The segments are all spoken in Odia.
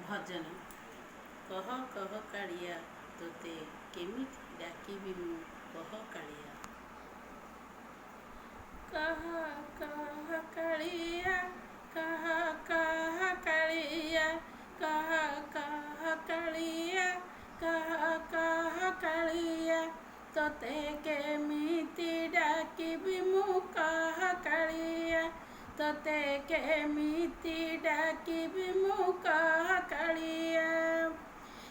ଭଜନ। କହ କହ କାଳିଆ ତୋତେ କେମିତି ଡାକିବି ମୁଁ, କହ କାଳିଆ। କହ କହ କାଳିଆ, କହ କହ କାଳିଆ, କହ କହ କାଳିଆ, କହ କହ କାଳିଆ, ତୋତେ କେମିତି ଡାକିବି ମୁଁ, କହ କାଳିଆ, ତୋତେ କେମିତି ଡାକିବି ମୁଁ, କହ କାଳିଆ।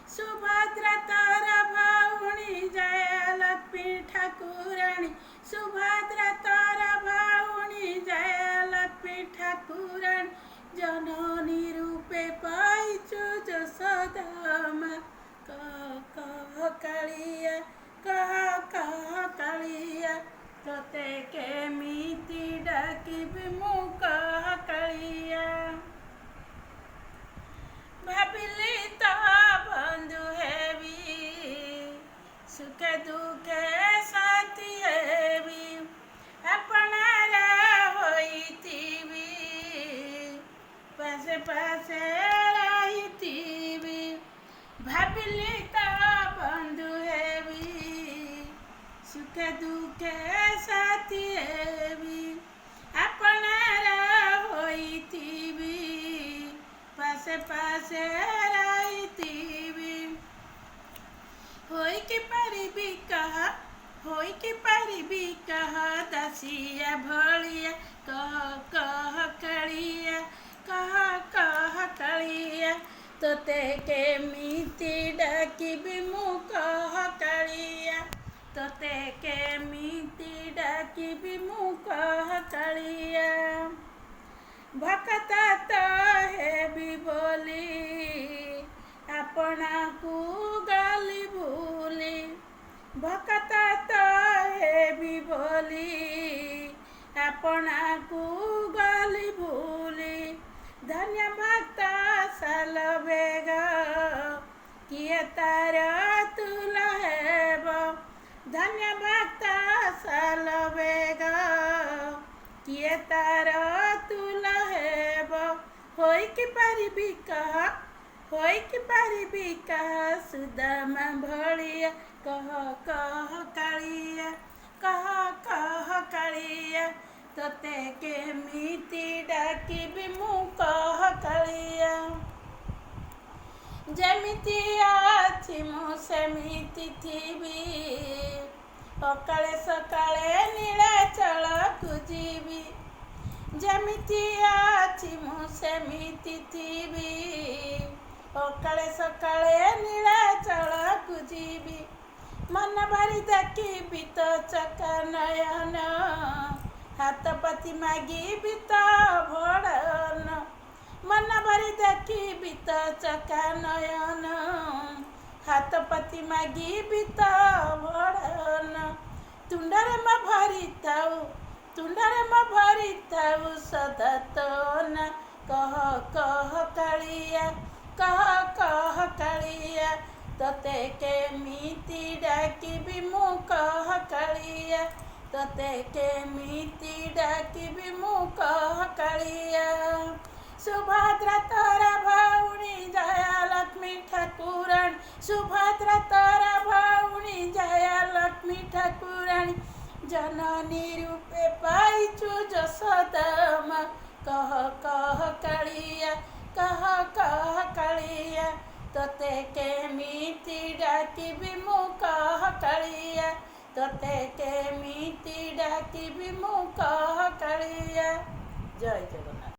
ସୁଭଦ୍ରା ତୋର ଭଉଣୀ ଜୟଲକ୍ଷ୍ମୀ ଠାକୁରାଣୀ, ସୁଭଦ୍ରା ତୋର ଭଉଣୀ ଜୟଲକ୍ଷ୍ମୀ ଠାକୁରାଣୀ, ଜନନୀ ରୂପେ ପାଇଛୁ ଯଶୋଦା ମା। କହ କହ କାଳିଆ, କହ କହ କାଳିଆ, ତୋତେ କେମିତି ଡାକିବି ମୁଁ, କହ କାଳିଆ। ଭାବିଲି ତ ବନ୍ଧୁ ହେବି, ସୁଖେ ଦୁଃଖେ ସାଥୀ ହେବି, ଆପଣାର ହୋଇଥିବି, ପାଶେ ପାଶେ ରହିଥିବି। ଭାବିଲି ତ ବନ୍ଧୁ ହେବି, ସୁଖେ ଦୁଃଖେ ସାଥୀ ହେବି, ଆପଣାର ହୋଇଥିବି, ପାଶେ ପାଶେ ରହିଥିବି। ହୋଇକି ପାରିବି କାହା, ହୋଇକି ପାରିବି କାହା ଦାସିଆ ଭଳିଆ, କହ କହ କାଳିଆ, କହ କହ କାଳିଆ, ତୋତେ କେମିତି ଡାକିବି ମୁଁ, କହ କାଳିଆ, ତୋତେ କେମିତି ଡାକିବି ମୁଁ, କହ କାଳିଆ। ଭକ୍ତ ତ ହେବି ବୋଲି ଆପଣାକୁ ଗଲି ଭୁଲି, ଭକ୍ତ ତ ହେବି ବୋଲି ଆପଣାକୁ ଗଲି ଭୁଲି, ଧନ୍ୟ ଭକ୍ତ ଶାଲବେଗ କିଏ ତାର ତୁଲ ହେବ, ଧନ୍ୟ ଭକ୍ତ ଶାଲବେଗ କିଏ ତାର ତୁଲ ହେବ। ହୋଇକି ପାରିବି କାହା, ହୋଇକି ପାରିବି କାହା ସୁଦାମା ଭଳିଆ, କହ କହ କାଳିଆ, କହ କହ କାଳିଆ, ତୋତେ କେମିତି ଡାକିବି ମୁଁ, କହ କାଳିଆ। ଯେମିତି ଅଛି ମୁଁ ସେମିତି ଥିବି, ସକାଳେ ସକାଳେ ନୀଳାଚଳକୁ ଯିବି, ଯେମିତି ଅଛି ମୁଁ ସେମିତି ଥିବି, ସକାଳେ ସକାଳେ ନୀଳାଚଳକୁ ଯିବି। ମନ ଭରି ଦେଖିବି ତୋ ଚକା ନୟନ, ହାତ ପାତି ମାଗିବି ତୋ ଭଡ଼ନ, ମନ ଭରି ଦେଖିବି ତୋ ଚକା ନୟନ, ହାତ ପାତି ମାଗିବି ତୋ ଭଡ଼ନ। ତୁଣ୍ଡରେ ମୋ ଭରିଥାଉ, ତୁଣ୍ଡରେ ମୋ ଭରିଥାଉ ସଦା ତୋ ନା, କହ କହ କାଳିଆ, କହ କହ କାଳିଆ, ତୋତେ କେମିତି ଡାକିବି ମୁଁ, କହ କାଳିଆ, ତୋତେ କେମିତି ଡାକିବି ମୁଁ, କହ କାଳିଆ। ସୁଭଦ୍ରା ତୋର ଭଉଣୀ ଜୟଲକ୍ଷ୍ମୀ ଠାକୁରାଣୀ, ସୁଭଦ୍ରା ତୋର ଭଉଣୀ ଜୟଲକ୍ଷ୍ମୀ ଠାକୁରାଣୀ, ଜନନୀ ରୂପେ ପାଇଛୁ ଯଶୋଦା ମା। କହ କହ କାଳିଆ, କହ କହ କାଳିଆ, ତୋତେ କେମିତି ଡାକିବି ମୁଁ, କହ କାଳିଆ, ତୋତେ କେମିତି ଡାକିବି ମୁଁ, କହ କାଳିଆ। ଜୟ ଜଗନ୍ନାଥ।